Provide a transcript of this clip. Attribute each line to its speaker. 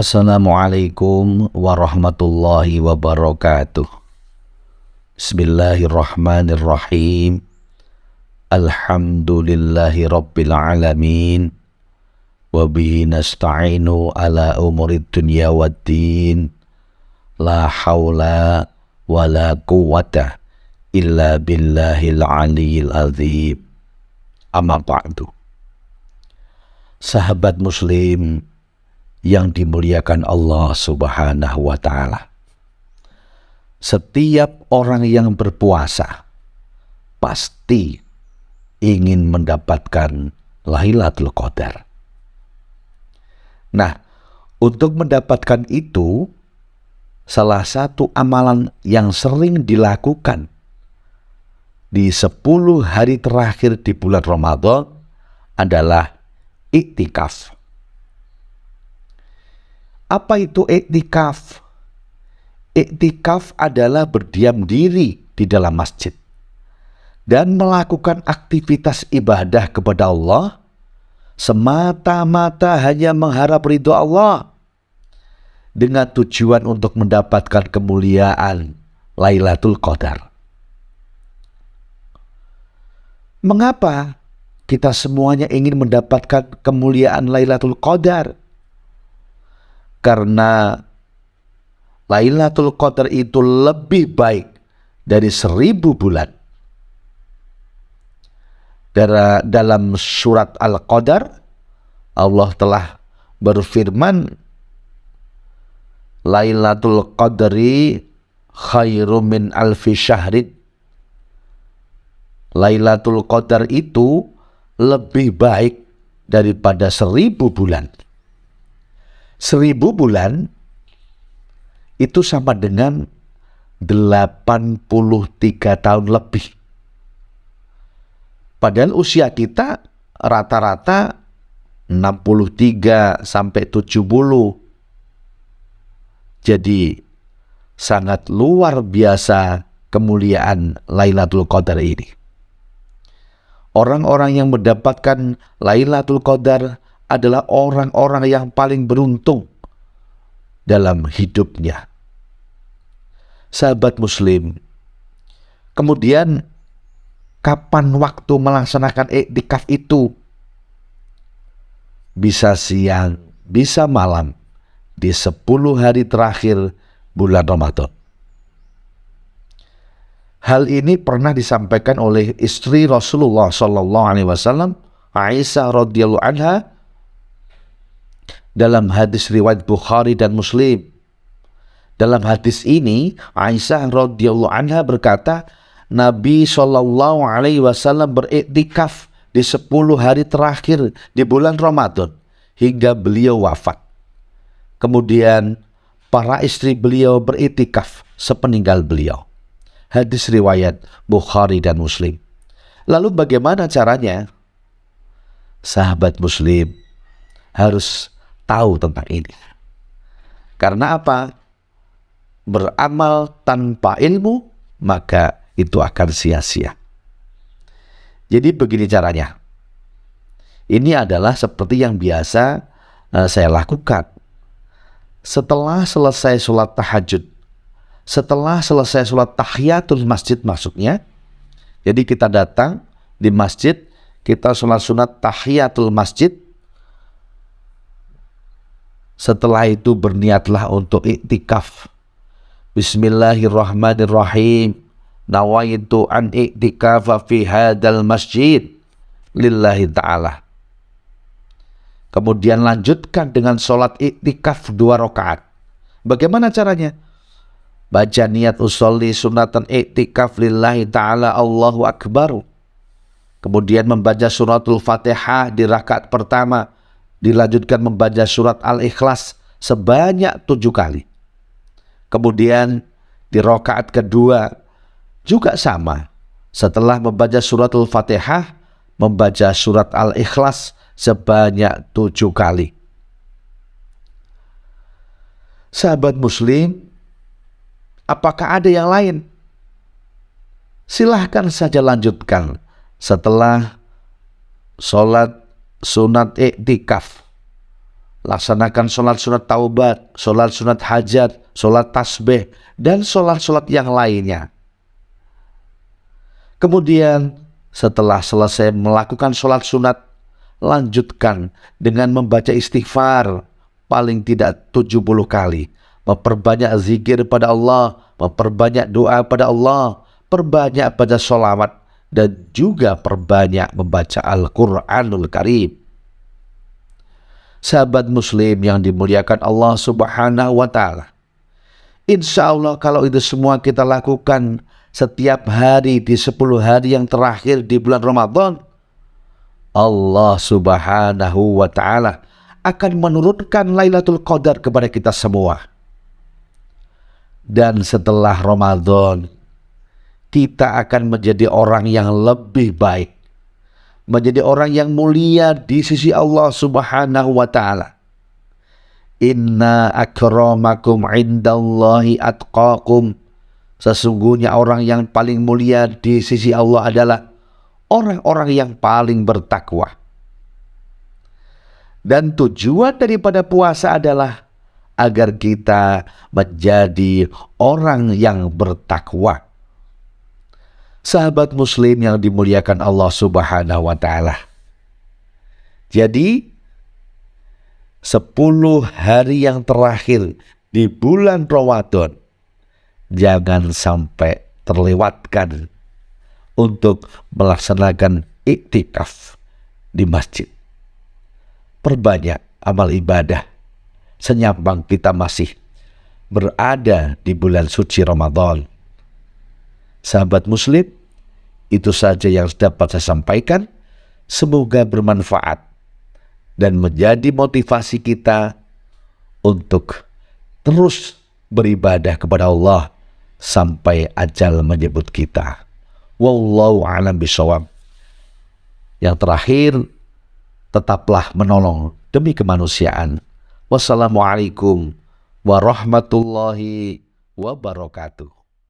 Speaker 1: Assalamualaikum warahmatullahi wabarakatuh. Bismillahirrahmanirrahim. Alhamdulillahi rabbil alamin. Wabihi nasta'inu ala umurid dunya waddin. La hawla wa la quwwata illa billahil aliyil azim. Amma ba'du. Sahabat muslim yang dimuliakan Allah Subhanahu wa ta'ala, setiap orang yang berpuasa pasti ingin mendapatkan Lailatul Qadar. Nah, untuk mendapatkan itu, salah satu amalan yang sering dilakukan di 10 hari terakhir di bulan Ramadan adalah iktikaf. Apa itu iktikaf? Iktikaf adalah berdiam diri di dalam masjid dan melakukan aktivitas ibadah kepada Allah semata-mata hanya mengharap ridho Allah dengan tujuan untuk mendapatkan kemuliaan Lailatul Qadar. Mengapa kita semuanya ingin mendapatkan kemuliaan Lailatul Qadar? Karena Lailatul Qadar itu lebih baik dari 1000 bulan. Dalam surat Al-Qadar, Allah telah berfirman, Lailatul Qadri khairum min alfi syahrin. Lailatul Qadar itu lebih baik daripada 1000 bulan. 1000 bulan itu sama dengan 83 tahun lebih. Padahal usia kita rata-rata 63 sampai 70. Jadi sangat luar biasa kemuliaan Lailatul Qadar ini. Orang-orang yang mendapatkan Lailatul Qadar adalah orang-orang yang paling beruntung dalam hidupnya. Sahabat muslim, kemudian kapan waktu melaksanakan iktikaf itu? Bisa siang, bisa malam di 10 hari terakhir bulan Ramadan. Hal ini pernah disampaikan oleh istri Rasulullah SAW, Aisyah radhiyallahu anha, dalam hadis riwayat Bukhari dan Muslim. Dalam hadis ini, Aisyah radhiyallahu anha berkata, Nabi SAW beriktikaf di 10 hari terakhir di bulan Ramadan hingga beliau wafat. Kemudian para istri beliau beriktikaf sepeninggal beliau. Hadis riwayat Bukhari dan Muslim. Lalu bagaimana caranya? Sahabat muslim harus tahu tentang ini. Karena apa? Beramal tanpa ilmu, maka itu akan sia-sia. Jadi begini caranya. Ini adalah seperti yang biasa saya lakukan. Setelah selesai sholat tahajud, setelah selesai sholat tahiyatul masjid maksudnya, jadi kita datang di masjid, kita sholat sunat tahiyatul masjid. Setelah itu berniatlah untuk iktikaf. Bismillahirrahmanirrahim. Nawaitu an iktikafa fi hadal masjid lillahi ta'ala. Kemudian lanjutkan dengan sholat iktikaf 2 rakaat. Bagaimana caranya? Baca niat usolli sunatan iktikaf lillahi ta'ala Allahu Akbar. Kemudian membaca suratul Fatihah di rakaat pertama. Dilanjutkan membaca surat Al-Ikhlas sebanyak 7 kali. Kemudian di rakaat kedua juga sama. Setelah membaca suratul Fatihah, membaca surat Al-Ikhlas sebanyak 7 kali. Sahabat muslim, apakah ada yang lain? Silahkan saja lanjutkan setelah sholat sunat iktikaf. laksanakan sholat sunat taubat, sholat sunat hajat, sholat tasbih, dan sholat-sholat yang lainnya. Kemudian setelah selesai melakukan sholat sunat, lanjutkan dengan membaca istighfar paling tidak 70 kali. Memperbanyak zikir pada Allah, memperbanyak doa pada Allah, perbanyak baca sholawat, dan juga perbanyak membaca Al-Quranul Karim. Sahabat muslim yang dimuliakan Allah Subhanahu wa ta'ala, insya Allah kalau itu semua kita lakukan setiap hari di 10 hari yang terakhir di bulan Ramadan, Allah Subhanahu wa ta'ala akan menurunkan Lailatul Qadar kepada kita semua. Dan setelah Ramadan, kita akan menjadi orang yang lebih baik, menjadi orang yang mulia di sisi Allah Subhanahu wa ta'ala. Inna akramakum indallahi atqakum. Sesungguhnya orang yang paling mulia di sisi Allah adalah orang-orang yang paling bertakwa. Dan tujuan daripada puasa adalah agar kita menjadi orang yang bertakwa. Sahabat muslim yang dimuliakan Allah Subhanahu wa ta'ala. Jadi 10 hari yang terakhir di bulan Ramadan jangan sampai terlewatkan untuk melaksanakan iktikaf di masjid. Perbanyak amal ibadah senyambang kita masih berada di bulan suci Ramadan. Sahabat muslim, itu saja yang dapat saya sampaikan. Semoga bermanfaat dan menjadi motivasi kita untuk terus beribadah kepada Allah sampai ajal menyebut kita. Wallahu a'lam bishawab. Yang terakhir, tetaplah menolong demi kemanusiaan. Wassalamualaikum warahmatullahi wabarakatuh.